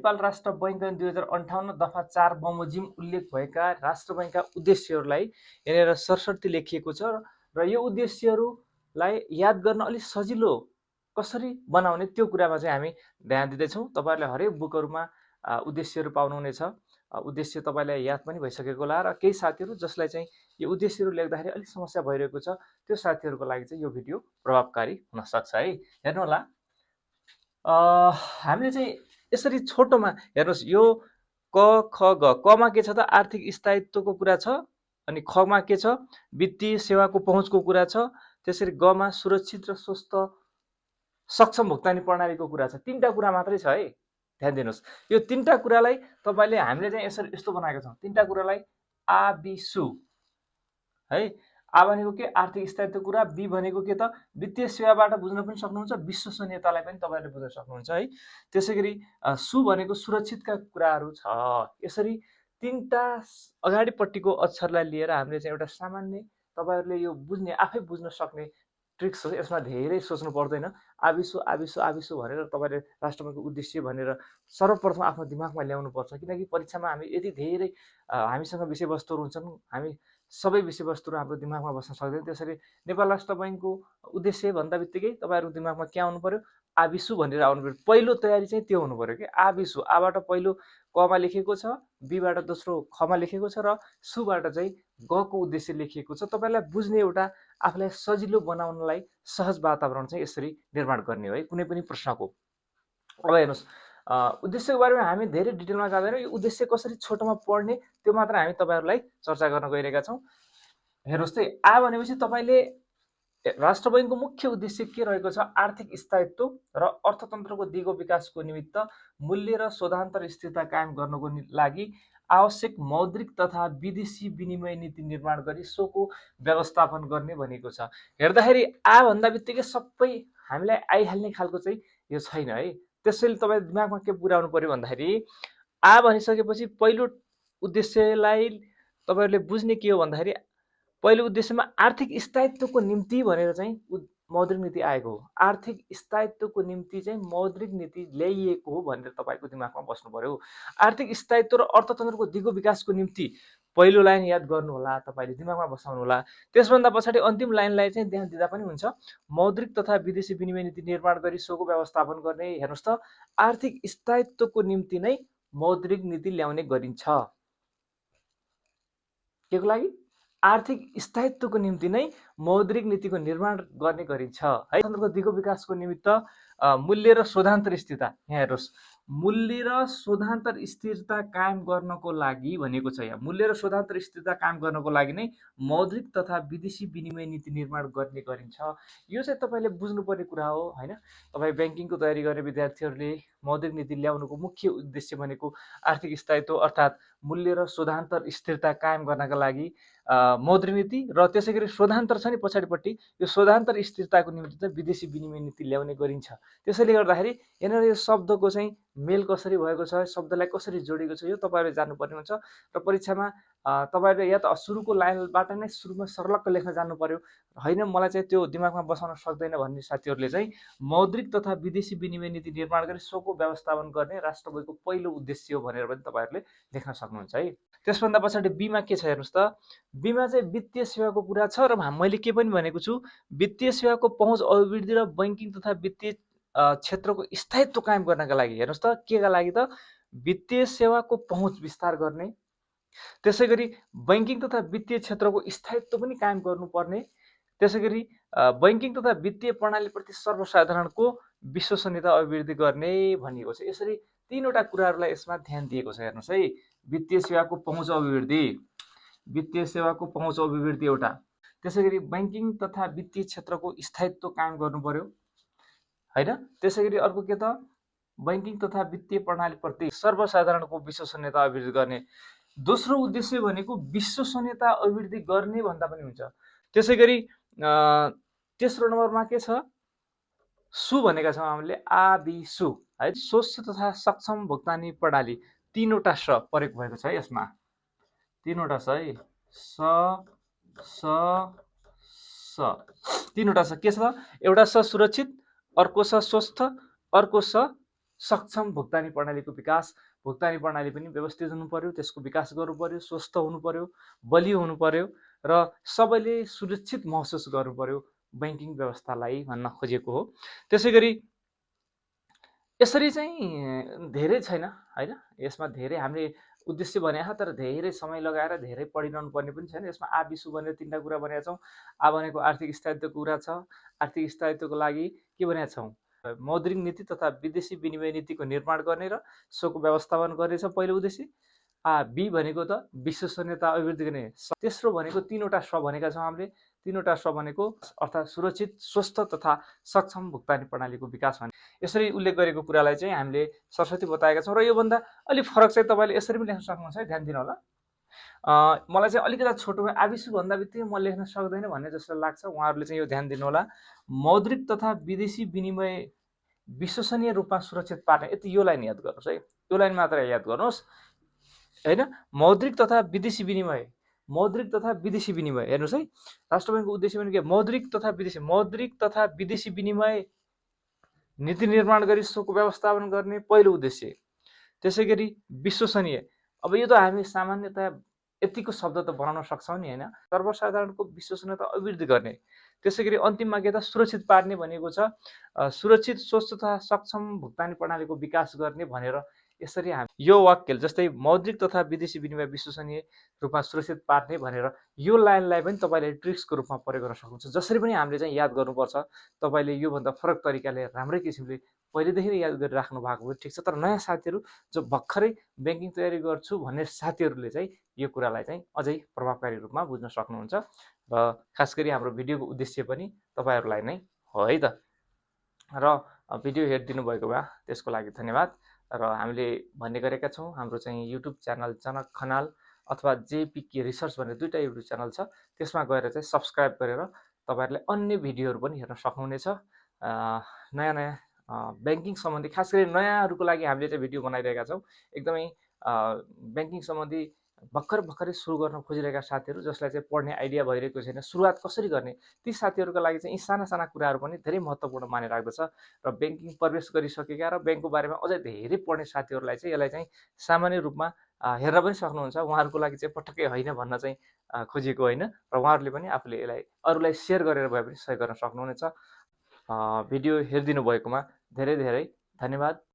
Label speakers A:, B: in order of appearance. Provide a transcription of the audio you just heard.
A: नेपाल राष्ट्र बैंक 2058 दफा 4 बमोजिम उल्लेख भएका राष्ट्र बैंकका उद्देश्यहरूलाई यहाँनिर सरसर्ती लेखिएको छ र यो उद्देश्यहरूलाई याद गर्न अलिक सजिलो कसरी बनाउने त्यो कुरामा चाहिँ हामी ध्यान दिँदैछौँ। तपाईँहरूले हरेक बुकहरूमा उद्देश्यहरू पाउनुहुनेछ। उद्देश्य तपाईँलाई याद पनि भइसकेको होला र केही साथीहरू जसलाई चाहिँ यो उद्देश्यहरू लेख्दाखेरि अलिक समस्या भइरहेको छ त्यो साथीहरूको लागि चाहिँ यो भिडियो प्रभावकारी हुनसक्छ है। हेर्नु होला, हामीले चाहिँ यसरी छोटोमा हेर्नुहोस्, यो क ख ग, कमा के छ त आर्थिक स्थायित्वको कुरा छ, अनि खमा के छ वित्तीय सेवाको पहुँचको कुरा छ, त्यसरी गमा सुरक्षित र स्वस्थ सक्षम भुक्तानी प्रणालीको कुरा छ। तीनटा कुरा मात्रै छ है, ध्यान दिनुहोस्। यो तीनटा कुरालाई तपाईँले हामीले चाहिँ यसरी यस्तो बनाएका छौँ, तीनटा कुरालाई आ बी सु है। आ भनेको के आर्थिक स्थायित्वको कुरा, बी भनेको के त वित्तीय सेवाबाट बुझ्न पनि सक्नुहुन्छ, विश्वसनीयतालाई पनि तपाईँले बुझ्न सक्नुहुन्छ है। त्यसै गरी सु भनेको सुरक्षितका कुराहरू छ। यसरी तीनटा अगाडिपट्टिको अक्षरलाई लिएर हामीले चाहिँ एउटा सामान्य तपाईँहरूले यो बुझ्ने आफै बुझ्न सक्ने ट्रिक्स हो। यसमा धेरै सोच्नु पर्दैन। आबिसु आबिसु आबिसु भनेर तपाईँले राष्ट्रपतिको उद्देश्य भनेर सर्वप्रथम आफ्नो दिमागमा ल्याउनु पर्छ, किनकि परीक्षामा हामी यति धेरै हामीसँग विषयवस्तुहरू हुन्छन्, हामी सबै विषयवस्तुहरू हाम्रो दिमागमा बस्न सक्दैन। त्यसरी नेपाल राष्ट्र बैंकको उद्देश्य भन्दा बित्तिकै तपाईँहरूको दिमागमा के आउनु पर्यो, आबिसु भनेर आउनु पर्यो। पहिलो तयारी चाहिँ त्यो हुनु पर्यो कि आबिसु। आबाट पहिलो कमा लेखेको छ, बीबाट दोस्रो खमा लेखेको छ र सुबाट चाहिँ गको उद्देश्य लेखिएको छ। तपाईँलाई बुझ्ने एउटा आफूलाई सजिलो बनाउनलाई सहज वातावरण चाहिँ यसरी निर्माण गर्ने हो है कुनै पनि प्रश्नको। अब हेर्नुहोस्, उद्देश्यको बारेमा हामी धेरै डिटेलमा जाँदैनौँ। यो उद्देश्य कसरी छोटोमा पढ्ने त्यो मात्र हामी तपाईँहरूलाई चर्चा गर्न गइरहेका छौँ। हेर्नुहोस् त, आ भनेपछि तपाईँले राष्ट्र बैंकको मुख्य उद्देश्य के रहेको छ, आर्थिक स्थायित्व र अर्थतन्त्रको दिगो विकासको निमित्त मूल्य र शोधान्तर स्थिरता कायम गर्नको लागि आवश्यक मौद्रिक तथा विदेशी विनिमय नीति निर्माण गरी सोको व्यवस्थापन गर्ने भनेको छ। हेर्दाखेरि आ भन्दा बित्तिकै सबै हामीलाई आइहाल्ने खालको चाहिँ यो छैन है। त्यसैले तपाईँ दिमागमा के पुर्याउनु पर्यो भन्दाखेरि आ भनिसकेपछि पहिलो उद्देश्यलाई तपाईँहरूले बुझ्ने के हो भन्दाखेरि पहिलो उद्देश्यमा आर्थिक स्थायित्वको निम्ति भनेर चाहिँ मौद्रिक नीति आएको हो। आर्थिक स्थायित्वको निम्ति चाहिँ मौद्रिक नीति ल्याइएको हो भनेर तपाईँको दिमागमा बस्नु पर्यो। आर्थिक स्थायित्व र अर्थतन्त्रको दिगो विकासको निम्ति पहिलो लाइन याद गर्नु होला, तपाईँले दिमागमा बसाउनु होला। त्यसभन्दा पछाडि अन्तिम लाइनलाई चाहिँ ध्यान दिँदा पनि हुन्छ। मौद्रिक तथा विदेशी विनिमय नीति निर्माण गरी सोको व्यवस्थापन गर्ने। हेर्नुहोस् त, आर्थिक स्थायित्वको निम्ति नै मौद्रिक नीति ल्याउने गरिन्छ। के को लागि? आर्थिक स्थायित्वको निम्ति नै मौद्रिक नीतिको निर्माण गर्ने गरिन्छ है। अर्थतन्त्रको दिगो विकासको निमित्त मूल्य र शोधान्तर स्थिरता, यहाँ हेर्नुहोस्, मूल्य र शोधान्तर स्थिरता कायम गर्नको लागि भनेको छ। यहाँ मूल्य र शोधान्तर स्थिरता कायम गर्नको लागि नै मौद्रिक तथा विदेशी विनिमय नीति निर्माण गर्ने गरिन्छ। यो चाहिँ तपाईँले बुझ्नुपर्ने कुरा हो हैन। तपाईँ ब्याङ्किङको तयारी गर्ने विद्यार्थीहरूले मौद्रिक नीति ल्याउनुको मुख्य उद्देश्य भनेको आर्थिक स्थायित्व अर्थात् मूल्य र शोधान्तर स्थिरता कायम गर्नका लागि मौद्रिक नीति र त्यसै गरी शोधान्तर छ नि पछाडिपट्टि, यो शोधान्तर स्थिरताको निम्ति चाहिँ विदेशी विनिमय नीति ल्याउने गरिन्छ। त्यसैले गर्दाखेरि यहाँनिर यो शब्दको चाहिँ मेल कसरी भएको छ, शब्दलाई कसरी जोडिएको छ, यो तपाईँहरूले जान्नुपर्ने हुन्छ। र परीक्षामा तपाईँहरूले या त सुरुको लाइनबाट नै सुरुमा सर्लक्क लेख्न जान्नु पर्यो, होइन मलाई चाहिँ त्यो दिमागमा बसाउन सक्दैन भन्ने साथीहरूले चाहिँ मौद्रिक तथा विदेशी विनिमय नीति निर्माण गरी सोको व्यवस्थापन गर्ने राष्ट्र बैंकको पहिलो उद्देश्य हो भनेर पनि तपाईँहरूले लेख्न सक्नुहुन्छ है। त्यसभन्दा पछाडि बीमा के छ हेर्नुहोस् त, बीमा चाहिँ वित्तीय सेवाको कुरा छ र मैले के पनि भनेको छु, वित्तीय सेवाको पहुँच अभिवृद्धि र बैंकिङ तथा वित्तीय क्षेत्रको स्थायित्व कायम गर्नका लागि। हेर्नुहोस् त, के का लागि त, वित्तीय सेवाको पहुँच विस्तार गर्ने, त्यसै गरी बैंकिङ तथा वित्तीय क्षेत्रको स्थायित्व पनि कायम गर्नुपर्ने, त्यसै गरी बैंकिङ तथा वित्तीय प्रणालीप्रति सर्वसाधारणको विश्वसनीयता अभिवृद्धि गर्ने भनिएको छ। यसरी तीनवटा कुराहरूलाई यसमा ध्यान दिएको छ। हेर्नुहोस् है, वित्तीय सेवाको पहुँच अभिवृद्धि, वित्तीय सेवाको पहुँच अभिवृद्धि एउटा, त्यसै गरी बैंकिङ तथा वित्तीय क्षेत्रको स्थायित्व कायम गर्नु पर्यो हैन। त्यसै गरी अर्को के त, बैंकिङ तथा वित्तीय प्रणालीप्रति सर्वसाधारणको विश्वसनीयता अभिवृद्धि गर्ने। दोस्रो उद्देश्य भनेको विश्वसनीयता अभिवृद्धि गर्ने भन्दा पनि हुन्छ। त्यसै गरी तेस्रो नम्बरमा के छ, सु भनेका छौँ हामीले, आ बी सु है, स्वस्थ तथा सक्षम भुक्तानी प्रणाली। तीनवटा स प्रयोग भएको छ है यसमा, तीनवटा छ है, स तीनवटा छ। के छ, एउटा स सुरक्षित, अर्को स स्वस्थ, अर्को स सक्षम भुक्तानी प्रणालीको विकास, भुक्तानी प्रणाली पनि व्यवस्थित हुनु पर्यो, त्यसको विकास गर्नु पर्यो, स्वस्थ हुनु पर्यो, बलियो हुनु पर्यो र सबैले सुरक्षित महसुस गर्नु पर्यो बैंकिङ व्यवस्थालाई भन्न खोजेको हो। त्यसै गरी यसरी चाहिँ धेरै छैन हैन, यसमा धेरै हामीले उद्देश्य भनेको तर धेरै समय लगाएर धेरै पढिरहनु पर्ने पनि छैन। यसमा आ बिसु भनेर 3टा कुरा भनेका छौँ। आ भनेको आर्थिक स्थायित्वको कुरा छ। आर्थिक स्थायित्वको लागि के भनेका छौँ? मौद्रिक नीति तथा विदेशी विनिमय नीतिको निर्माण गर्ने र सोको व्यवस्थापन गर्ने छ पहिलो उद्देश्य। बी भनेको त विश्वसनीयता अभिवृद्धि गर्ने। तेस्रो भनेको 3वटा स भनेका छौँ हामीले। 3वटा स भनेको अर्थात् सुरक्षित, स्वस्थ तथा सक्षम भुक्तानी प्रणालीको विकास भने। यसरी उल्लेख गरेको कुरालाई चाहिँ हामीले सरस्वती बताएका छौँ र योभन्दा अलिक फरक चाहिँ तपाईँले यसरी पनि लेख्न सक्नुहुन्छ है, ध्यान दिनु होला। मलाई चाहिँ अलिकति छोटोमा आबिसु भन्दा बित्तिकै म लेख्न सक्दैन भन्ने जस्तो लाग्छ। उहाँहरूले चाहिँ यो ध्यान दिनु होला। मौद्रिक तथा विदेशी विनिमय विश्वसनीय रूपमा सुरक्षित पार्ने, यति यो लाइन याद गर्नुहोस् है, यो लाइन मात्र याद गर्नुहोस् हैन। मौद्रिक तथा विदेशी विनिमय, मौद्रिक तथा विदेशी विनिमय हेर्नुहोस् है, राष्ट्र बैङ्कको उद्देश्य पनि के? मौद्रिक तथा विदेशी विनिमय नीति निर्माण गरी सोको व्यवस्थापन गर्ने पहिलो उद्देश्य। त्यसै गरी विश्वसनीय, अब यो त हामी सामान्यतया यतिको शब्द त बनाउन सक्छौँ नि हैन, सर्वसाधारणको विश्वसनीयता अभिवृद्धि गर्ने। त्यसै गरी अन्तिममा के त सुरक्षित पार्ने भनेको छ, सुरक्षित, स्वस्थ तथा सक्षम भुक्तानी प्रणालीको विकास गर्ने भनेर यसरी हामी यो वाक्य जस्तै मौद्रिक तथा विदेशी विनिमय विश्वसनीय रूपमा सुरक्षित पार्ने भनेर यो लाइनलाई पनि तपाईँले ट्रिक्सको रूपमा प्रयोग गर्न सक्नुहुन्छ। जसरी पनि हामीले चाहिँ याद गर्नुपर्छ, तपाईँले योभन्दा फरक तरिकाले राम्रै किसिमले पहिलेदेखि नै याद गरिराख्नु भएको हो, ठिक छ। तर नयाँ साथीहरू जो भर्खरै ब्याङ्किङ तयारी गर्छु भन्ने साथीहरूले चाहिँ यो कुरालाई चाहिँ अझै प्रभावकारी रूपमा बुझ्न सक्नुहुन्छ र खास गरी हाम्रो भिडियोको उद्देश्य पनि तपाईँहरूलाई नै हो है त। र भिडियो हेरिदिनु भएकोमा त्यसको लागि धन्यवाद। र हामीले भन्ने गरेका छौँ, हाम्रो चाहिँ युट्युब च्यानल जनक खनाल अथवा जेपिके रिसर्च भन्ने 2टा युट्युब च्यानल छ, त्यसमा गएर चाहिँ सब्सक्राइब गरेर तपाईँहरूले अन्य भिडियोहरू पनि हेर्न सक्नुहुनेछ। नयाँ नयाँ ब्याङ्किङ सम्बन्धी, खास गरी नयाँहरूको लागि हामीले चाहिँ भिडियो बनाइरहेका छौँ। एकदमै ब्याङ्किङ सम्बन्धी भर्खरै सुरु गर्न खोजिरहेका साथीहरू जसलाई चाहिँ पढ्ने आइडिया भइरहेको छैन, सुरुवात कसरी गर्ने, ती साथीहरूका लागि चाहिँ यी साना साना कुराहरू पनि धेरै महत्त्वपूर्ण माने राख्दछ। र ब्याङ्किङ प्रवेश गरिसकेका र ब्याङ्कको बारेमा अझै धेरै पढ्ने साथीहरूलाई चाहिँ यसलाई चाहिँ सामान्य रूपमा हेर्न पनि सक्नुहुन्छ। उहाँहरूको लागि चाहिँ पटक्कै होइन भन्न चाहिँ खोजिएको होइन, र उहाँहरूले पनि आफूले यसलाई अरूलाई सेयर गरेर भए पनि सहयोग गर्न सक्नुहुनेछ। भिडियो हेरिदिनु भएकोमा धेरै धेरै धन्यवाद।